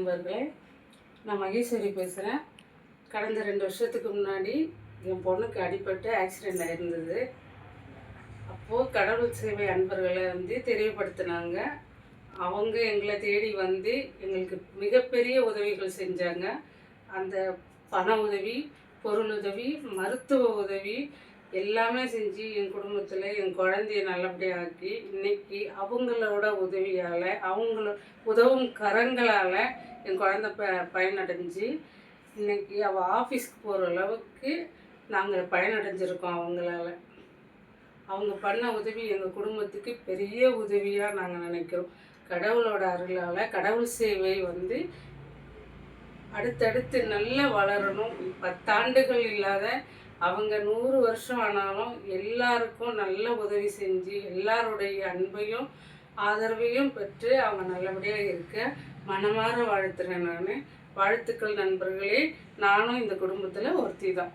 நண்பர்களே, நான் மகேஸ்வரி பேசுகிறேன். கடந்த 2 வருஷத்துக்கு முன்னாடி என் பொண்ணுக்கு அடிபட்டு ஆக்சிடெண்ட் ஆகிருந்தது. அப்போது கடவுள் சேவை அன்பர்களை தெரியப்படுத்தினாங்க. அவங்க எங்களை தேடி எங்களுக்கு மிகப்பெரிய உதவிகள் செஞ்சாங்க. அந்த பண உதவி, பொருளுதவி, மருத்துவ உதவி எல்லாமே செஞ்சு என் குடும்பத்தில் என் குழந்தைய நல்லபடியாக ஆக்கி இன்றைக்கி அவங்களோட உதவியால், அவங்கள உதவும் கரங்களால் என் குழந்த பயனடைஞ்சு இன்றைக்கி அவள் ஆஃபீஸ்க்கு போகிற அளவுக்கு நாங்கள் பயனடைஞ்சிருக்கோம். அவங்க பண்ண உதவி எங்கள் குடும்பத்துக்கு பெரிய உதவியாக நாங்கள் நினைக்கிறோம். கடவுளோட அருளால் கடவுள் சேவை அடுத்தடுத்து நல்லா வளரணும். 10 ஆண்டுகள் இல்லாத அவங்க 100 வருஷம் ஆனாலும் எல்லாருக்கும் நல்ல உதவி செஞ்சு எல்லாருடைய அன்பையும் ஆதரவையும் பெற்று அவங்க நல்லபடியாக இருக்க மனமாற வாழ்த்துறேன். வாழ்த்துக்கள் நண்பர்களே. நானும் இந்த குடும்பத்தில் ஒருத்தி தான்.